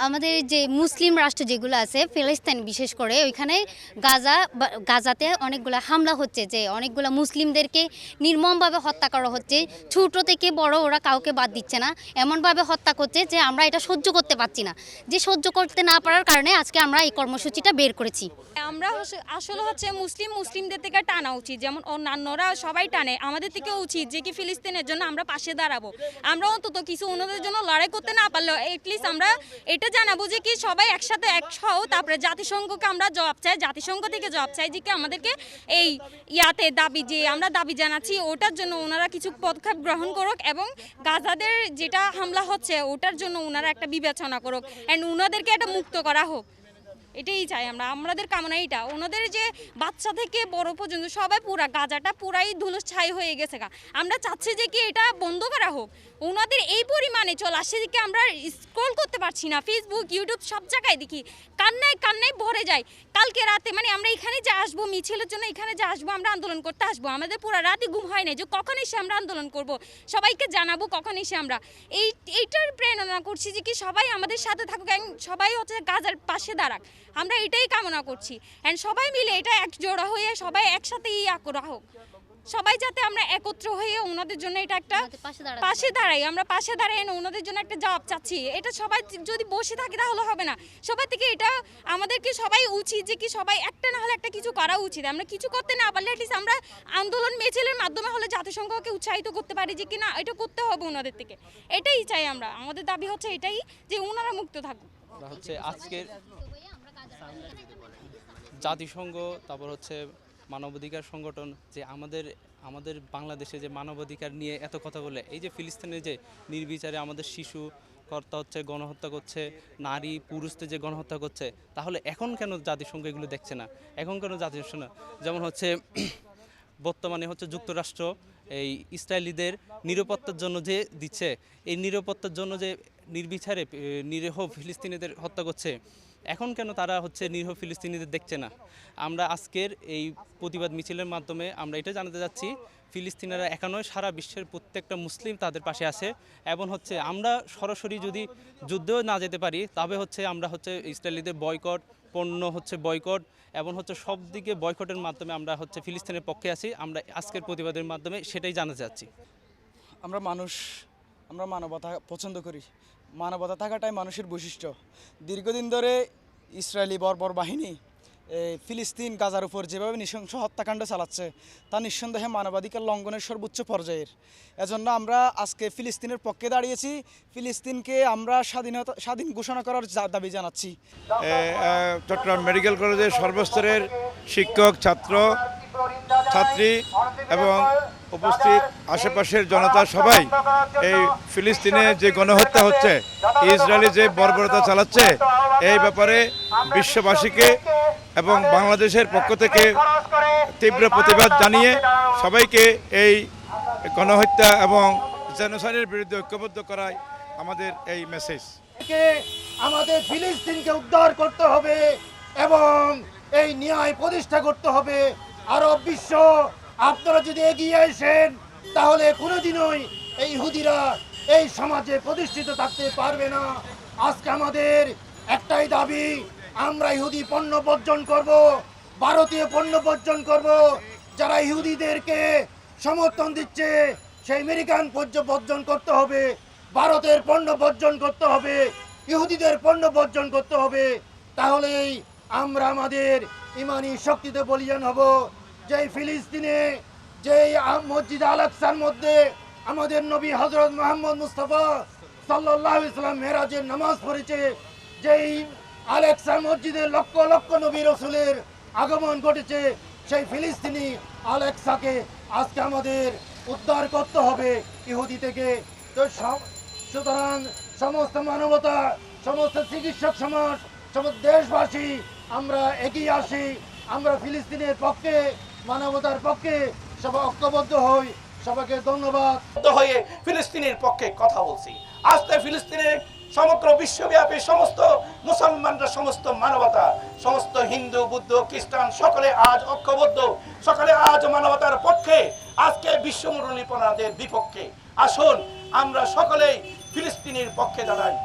আমাদের যে মুসলিম রাষ্ট্র যেগুলো আছে ফিলিস্তিন বিশেষ করে ওইখানে গাজাতে অনেকগুলো হামলা হচ্ছে, যে অনেকগুলো মুসলিমদেরকে নির্মমভাবে হত্যা করা হচ্ছে। ছোট থেকে বড় ওরা কাউকে বাদ দিচ্ছে না, এমনভাবে হত্যা করছে যে আমরা এটা সহ্য করতে পারছি না। যে সহ্য করতে না পারার কারণে আজকে আমরা এই কর্মসূচিটা বের করেছি। আমরা আসলে হচ্ছে মুসলিমদের থেকে টানা উচিত, যেমন অন্যান্যরা সবাই টানে, আমাদের থেকে উচিত যে কি ফিলিস্তিনের জন্য আমরা পাশে দাঁড়াবো। আমরা অন্তত কিছু ওনাদের জন্য লড়াই করতে না পারলেও এটলিস্ট আমরা এটা জানাবো যে কি সবাই একসাথে একসহ তারপরে জাতিসংঘকে আমরা জবাব চাই, জাতিসংঘ থেকে জবাব চাই যে কি আমাদেরকে এই দাবি যে আমরা দাবি জানাচ্ছি ওটার জন্য ওনারা কিছু পদক্ষেপ গ্রহণ করুক, এবং গাজাদের যেটা হামলা হচ্ছে ওটার জন্য ওনারা একটা বিবেচনা করুক অ্যান্ড ওনাদেরকে এটা মুক্ত করা হোক। এটাই চাই আমরা, আমাদের কামনা এইটা। ওনাদের যে বাচ্চা থেকে বড় পর্যন্ত সবাই পুরা গাজাটা পুরাই ধুলোছাই হয়ে গেছে। আমরা চাচ্ছি যে কি এটা বন্ধ করা হোক। ওনাদের এই পরিমাণে চল আসছে যে আমরা স্ক্রল করতে পারছি না, ফেসবুক ইউটিউব সব জায়গায় দেখি কান্নায় কান্নায় ভরে যায়। কালকে রাতে আমরা এখানে যে আসবো মিছিলের জন্য, এখানে যে আসবো আমরা আন্দোলন করতে আসবো, আমাদের পুরো রাতে ঘুম হয় না যে কখন এসে আমরা আন্দোলন করব, সবাইকে জানাবো কখন এসে আমরা এইটার প্রেরণা করছি যে কি সবাই আমাদের সাথে থাকুক, সবাই হচ্ছে গাজার পাশে দাঁড়াক। আমরা এটাই কামনা করছি অ্যান্ড সবাই মিলে এটা একজোড়া হয়ে সবাই একসাথে করা হোক। সবাই যাতে আমরা একত্র হয়ে ওনাদের জন্য এটা একটা পাশে দাঁড়াই, আমরা পাশে দাঁড়াই ওনাদের জন্য একটা জবাব চাচ্ছি। এটা সবাই যদি বসে থাকে তাহলে হবে না, সবাই থেকে এটা আমাদেরকে সবাই উচিত যে কি সবাই একটা না হলে একটা কিছু করা উচিত। আমরা কিছু করতে না পারলে অ্যাটলিস্ট আমরা আন্দোলন মিছিলের মাধ্যমে হলে জাতিসংঘকে উৎসাহিত করতে পারি যে কি না এটা করতে হবে ওনাদের থেকে। এটাই চাই আমরা, আমাদের দাবি হচ্ছে এটাই যে ওনারা মুক্ত থাকুক। হচ্ছে আজকের জাতিসংঘ, তারপর হচ্ছে মানবাধিকার সংগঠন যে আমাদের বাংলাদেশে যে মানবাধিকার নিয়ে এত কথা বলে, এই যে ফিলিস্তিনে যে নির্বিচারে আমাদের শিশু কর্তা হচ্ছে গণহত্যা করছে, নারী পুরুষদের যে গণহত্যা করছে, তাহলে এখন কেন জাতিসংঘ এগুলো দেখছে না? এখন কেন জাতিসংঘ না? যেমন হচ্ছে বর্তমানে হচ্ছে যুক্তরাষ্ট্র এই ইসরায়েলিদের নিরাপত্তার জন্য যে দিচ্ছে, এই নিরাপত্তার জন্য যে নির্বিচারে নিরীহ ফিলিস্তিনিদের হত্যা করছে, এখন কেন তারা হচ্ছে নিরীহ ফিলিস্তিনিদের দেখছে না? আমরা আজকের এই প্রতিবাদ মিছিলের মাধ্যমে আমরা এটা জানাতে যাচ্ছি, ফিলিস্তিনিরা একা নয়, সারা বিশ্বের প্রত্যেকটা মুসলিম তাদের পাশে আছে। এবং হচ্ছে আমরা সরাসরি যদি যুদ্ধেও না যেতে পারি, তবে হচ্ছে আমরা হচ্ছে ইসরায়েলিদের বয়কট, পণ্য হচ্ছে বয়কট, এবং হচ্ছে সব দিকে বয়কটের মাধ্যমে আমরা হচ্ছে ফিলিস্তিনের পক্ষে আছি। আমরা আজকের প্রতিবাদের মাধ্যমে সেটাই জানাতে চাচ্ছি। আমরা মানবতা পছন্দ করি, মানবতা থাকাটাই মানুষের বৈশিষ্ট্য। দীর্ঘদিন ধরে ইসরায়েলি বর্বর বাহিনী ফিলিস্তিন গাজার উপর যেভাবে নৃশংস হত্যাকাণ্ড চালাচ্ছে তা নিঃসন্দেহে মানবাধিকার লঙ্ঘনের সর্বোচ্চ পর্যায়ের। এজন্য আমরা আজকে ফিলিস্তিনের পক্ষে দাঁড়িয়েছি, ফিলিস্তিনকে আমরা স্বাধীন ঘোষণা করার দাবি জানাচ্ছি। চট্টগ্রাম মেডিকেল কলেজের সর্বস্তরের শিক্ষক, ছাত্রী এবং উপস্থিত আশেপাশের জনতা সবাই এই ফিলিস্তিনে যে গণহত্যা হচ্ছে, ইসরায়েলি যে বর্বরতা চালাচ্ছে, এই ব্যাপারে বিশ্ববাসীকে এবং বাংলাদেশের পক্ষ থেকে তীব্র প্রতিবাদ জানিয়ে সবাইকে এই গণহত্যা এবং জেনোসাইডের বিরুদ্ধে ঐক্যবদ্ধ করাই আমাদের এই মেসেজ। আমাদের ফিলিস্তিনকে উদ্ধার করতে হবে এবং এই ন্যায় প্রতিষ্ঠা করতে হবে। আরব বিশ্ব আপনারা যদি এগিয়ে আসেন তাহলে কোনোদিনই এই ইহুদিরা এই সমাজে প্রতিষ্ঠিত থাকতে পারবে না। আজকে আমাদের একটাই দাবি, আমরা ইহুদি পণ্য বর্জন করব, ভারতীয় পণ্য বর্জন করব। যারা ইহুদিদেরকে সমর্থন দিচ্ছে সেই আমেরিকান পণ্য বর্জন করতে হবে, ভারতের পণ্য বর্জন করতে হবে, ইহুদিদের পণ্য বর্জন করতে হবে। তাহলেই আমরা আমাদের ইমানি শক্তিতে বলিয়ান হব। যেই ফিলিস্তিনে যেই মসজিদ আল আকসার মধ্যে আমাদের নবী হযরত মুহাম্মদ মুস্তাফা সাল্লাল্লাহু আলাইহি ওয়াসাল্লাম মেরাজের নামাজ পড়েছে, যেই আল আকসা মসজিদে লক্ষ লক্ষ নবী রাসূলের আগমন ঘটেছে, সেই ফিলিস্তিনি আল আকসাকে আজকে আমাদের উদ্ধার করতে হবে ইহুদি থেকে। তো সুতরাং সমস্ত মানবতা, সমস্ত চিকিৎসক সমাজ, সমস্ত দেশবাসী আমরা এগিয়ে আসি, আমরা ফিলিস্তিনের পক্ষে, মানবতার পক্ষে সবাই ঐক্যবদ্ধ হই। সবাইকে ধন্যবাদ। হয়ে ফিলিস্তিনের পক্ষে কথা বলছি। আজকে ফিলিস্তিনের সমগ্র বিশ্বব্যাপী সমস্ত মুসলমানরা, সমস্ত মানবতা, সমস্ত হিন্দু, বৌদ্ধ, খ্রিস্টান সকলে আজ ঐক্যবদ্ধ, সকলে আজ মানবতার পক্ষে, আজকে বিশ্ব মুরলীপনাদের বিপক্ষে। আসুন আমরা সকলেই ফিলিস্তিনের পক্ষে দাঁড়াই।